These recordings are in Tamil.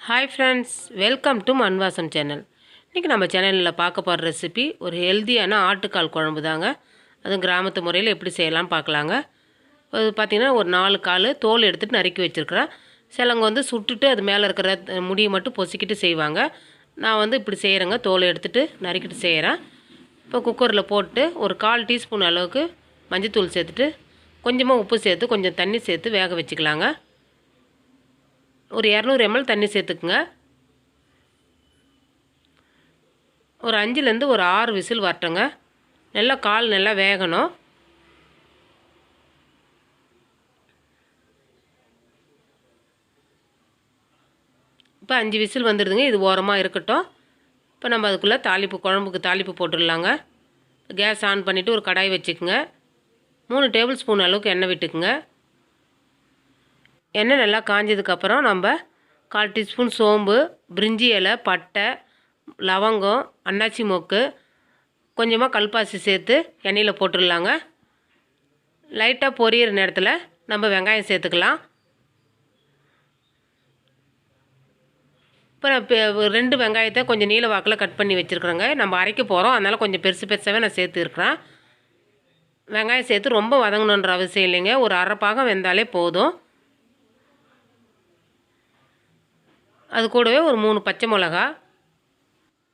ஹாய் ஃப்ரெண்ட்ஸ், வெல்கம் டு மண் வாசம் சேனல். இன்றைக்கி நம்ம சேனலில் பார்க்க போகிற ரெசிபி ஒரு ஹெல்த்தியான ஆட்டுக்கால் குழம்பு தாங்க. அதுவும் கிராமத்து முறையில் எப்படி செய்யலாம் பார்க்கலாங்க. அது பார்த்திங்கன்னா ஒரு 4 கால் தோல் எடுத்துகிட்டு நறுக்கி வச்சுருக்கிறேன். சிலவங்க வந்து சுட்டுட்டு அது மேலே இருக்கிற முடியை மட்டும் பொசிக்கிட்டு செய்வாங்க. நான் வந்து இப்படி செய்கிறேங்க, தோலை எடுத்துகிட்டு நறுக்கிட்டு செய்கிறேன். இப்போ குக்கரில் போட்டு ஒரு 1/4 டீஸ்பூன் அளவுக்கு மஞ்சத்தூள் சேர்த்துட்டு கொஞ்சமாக உப்பு சேர்த்து கொஞ்சம் தண்ணி சேர்த்து வேக வச்சுக்கலாங்க. ஒரு 200 ml தண்ணி சேர்த்துக்குங்க. ஒரு 5லேருந்து ஒரு 6 விசில் வரட்டுங்க. நல்லா கால் நல்லா வேகணும். இப்போ 5 விசில் வந்துடுதுங்க. இது ஓரமாக இருக்கட்டும். இப்போ நம்ம அதுக்குள்ளே குழம்புக்கு தாளிப்பு போட்டுடலாங்க. கேஸ் ஆன் பண்ணிவிட்டு ஒரு கடாய் வச்சுக்குங்க. 3 டேபிள் ஸ்பூன் அளவுக்கு எண்ணெய் விட்டுக்குங்க. எண்ணெய் நல்லா காஞ்சதுக்கப்புறம் நம்ம 1/4 டீஸ்பூன் சோம்பு, பிரிஞ்சி இலை, பட்டை, லவங்கம், அன்னாச்சி மொக்கு, கொஞ்சமாக கல்பாசி சேர்த்து எண்ணெயில் போட்டுடலாங்க. லைட்டாக பொரியிற நேரத்தில் நம்ம வெங்காயம் சேர்த்துக்கலாம். இப்போ நான் 2 வெங்காயத்தை கொஞ்சம் நீல வாக்கில் கட் பண்ணி வச்சுருக்குறேங்க. நம்ம அரைக்க போகிறோம், அதனால் கொஞ்சம் பெருசு பெருசாகவே நான் சேர்த்துருக்குறேன். வெங்காயம் சேர்த்து ரொம்ப வதங்கணுன்ற அவசியம் இல்லைங்க. ஒரு அரை பாகம் வெந்தாலே போதும். அது கூடவே ஒரு 3 பச்சை மிளகா,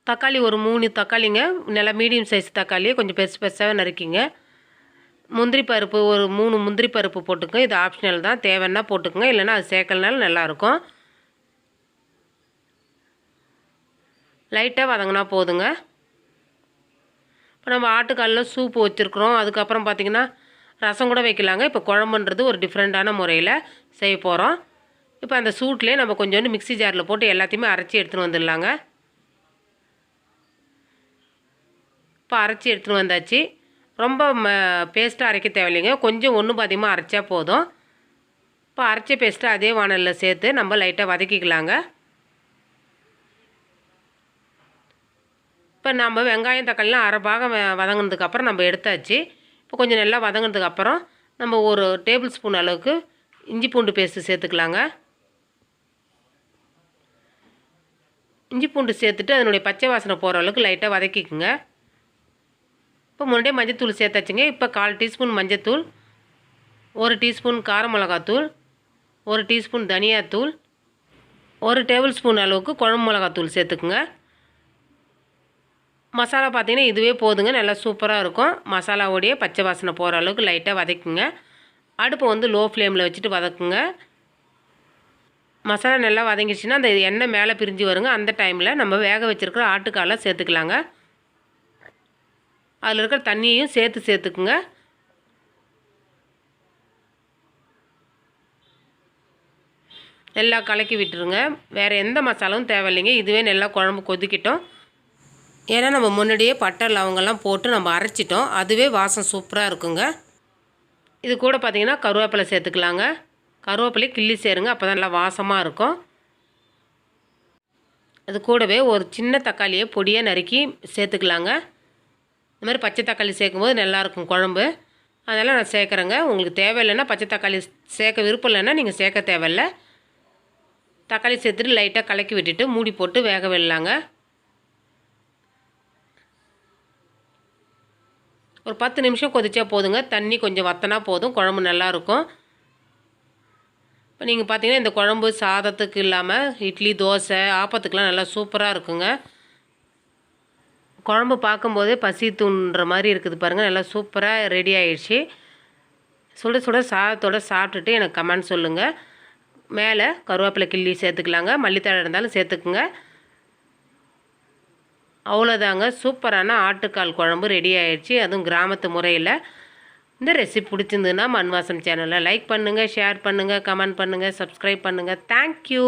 தக்காளி ஒரு 3 தக்காளிங்க, நல்லா மீடியம் சைஸ் தக்காளியை கொஞ்சம் பெருசு பெருசாகவே நறுக்கிங்க. முந்திரி பருப்பு ஒரு 3 முந்திரி பருப்பு போட்டுக்கோங்க. இது ஆப்ஷனல் தான், தேவைன்னா போட்டுக்கோங்க, இல்லைன்னா அது சேர்க்கலனாலும் நல்லாயிருக்கும். லைட்டாக வதங்கினா போதுங்க. இப்போ நம்ம ஆட்டுக்காலில் சூப்பு வச்சுருக்குறோம். அதுக்கப்புறம் பார்த்திங்கன்னா ரசம் கூட வைக்கலாங்க. இப்போ குழம்புன்றது ஒரு டிஃப்ரெண்ட்டான முறையில் செய்ய போகிறோம். இப்போ அந்த சூட்லேயே நம்ம கொஞ்சோண்டு மிக்ஸி ஜாரில் போட்டு எல்லாத்தையுமே அரைச்சி எடுத்துகிட்டு வந்துடலாங்க. இப்போ அரைச்சி எடுத்துகிட்டு வந்தாச்சு. ரொம்ப பேஸ்ட்டாக அரைக்க தேவையில்லைங்க, கொஞ்சம் ஒன்று பாதியமாக அரைச்சா போதும். இப்போ அரைச்ச பேஸ்ட்டை அதே வானலில் சேர்த்து நம்ம லைட்டாக வதக்கிக்கலாங்க. இப்போ நம்ம வெங்காயம் தக்காளிலாம் அரை பாகம் வதங்கினதுக்கப்புறம் நம்ம எடுத்தாச்சு. இப்போ கொஞ்சம் நல்லா வதங்கினதுக்கப்புறம் நம்ம ஒரு டேபிள் ஸ்பூன் அளவுக்கு இஞ்சி பூண்டு பேஸ்ட்டு சேர்த்துக்கலாங்க. இஞ்சி பூண்டு சேர்த்துட்டு அதனுடைய பச்சை வாசனை போகிற அளவுக்கு லைட்டாக வதக்கிக்குங்க. இப்போ முன்னாடியே மஞ்சத்தூள் சேர்த்தாச்சுங்க. இப்போ 1/4 டீஸ்பூன் மஞ்சத்தூள், 1 டீஸ்பூன் கார மிளகாத்தூள், 1 டீஸ்பூன் தனியாத்தூள், 1 டேபிள் ஸ்பூன் அளவுக்கு குழம்பு மிளகாத்தூள் சேர்த்துக்குங்க. மசாலா பார்த்திங்கன்னா இதுவே போதுங்க, நல்லா சூப்பராக இருக்கும். மசாலாவோடைய பச்சை வாசனை போகிற அளவுக்கு லைட்டாக வதக்குங்க. அடுப்பை வந்து லோ ஃப்ளேமில் வச்சுட்டு வதக்குங்க. மசாலா நல்லா வதங்கிடுச்சுன்னா அந்த எண்ணெய் மேலே பிரிஞ்சு வருங்க. அந்த டைமில் நம்ம வேக வச்சுருக்கிற ஆட்டுக்காலை சேர்த்துக்கலாங்க. அதில் இருக்கிற தண்ணியையும் சேர்த்துக்குங்க. நல்லா கலக்கி விட்டுருங்க. வேறு எந்த மசாலாவும் தேவையில்லைங்க. இதுவே நல்லா குழம்பு கொதிக்கிட்டோம். ஏன்னா நம்ம முன்னாடியே பட்டை லவங்கெல்லாம் போட்டு நம்ம அரைச்சிட்டோம். அதுவே வாசம் சூப்பராக இருக்குங்க. இது கூட பார்த்திங்கன்னா கருவேப்பிலை சேர்த்துக்கலாங்க. கருவேப்பிலை கிள்ளி சேருங்க, அப்போ தான் நல்லா வாசமாக இருக்கும். அது கூடவே ஒரு சின்ன தக்காளியை பொடியாக நறுக்கி சேர்த்துக்கலாங்க. இந்த மாதிரி பச்சை தக்காளி சேர்க்கும்போது நல்லாயிருக்கும் குழம்பு, அதெல்லாம் நான் சேர்க்குறேங்க. உங்களுக்கு தேவையில்லைன்னா பச்சை தக்காளி சேர்க்க விருப்பம் இல்லைன்னா நீங்கள் சேர்க்க தேவையில்லை. தக்காளி சேர்த்துட்டு லைட்டாக கலக்கி விட்டுட்டு மூடி போட்டு வேக விடலாங்க. ஒரு 10 நிமிஷம் கொதிச்சா போதுங்க. தண்ணி கொஞ்சம் வற்றினா போதும், குழம்பு நல்லாயிருக்கும். இப்போ நீங்கள் பார்த்தீங்கன்னா இந்த குழம்பு சாதத்துக்கு இல்லாமல் இட்லி, தோசை, ஆப்பத்துக்கெலாம் நல்லா சூப்பராக இருக்குங்க. குழம்பு பார்க்கும்போதே பசி தூண்டுற மாதிரி இருக்குது பாருங்கள். நல்லா சூப்பராக ரெடி ஆகிடுச்சு. சுட சுட சாதத்தோடு சாப்பிட்டுட்டு எனக்கு கமெண்ட் சொல்லுங்கள். மேலே கருவேப்பிலை கிள்ளி சேர்த்துக்கலாங்க, மல்லித்தழை இருந்தாலும் சேர்த்துக்குங்க. அவ்வளோதாங்க, சூப்பரான ஆட்டுக்கால் குழம்பு ரெடி ஆகிடுச்சு, அதுவும் கிராமத்து முறையில். இந்த ரெசிபி பிடிச்சிருந்ததுன்னா மண் வாசம் சேனலை லைக் பண்ணுங்கள், ஷேர் பண்ணுங்கள், கமெண்ட் பண்ணுங்கள், சப்ஸ்கிரைப் பண்ணுங்கள். தேங்க்யூ.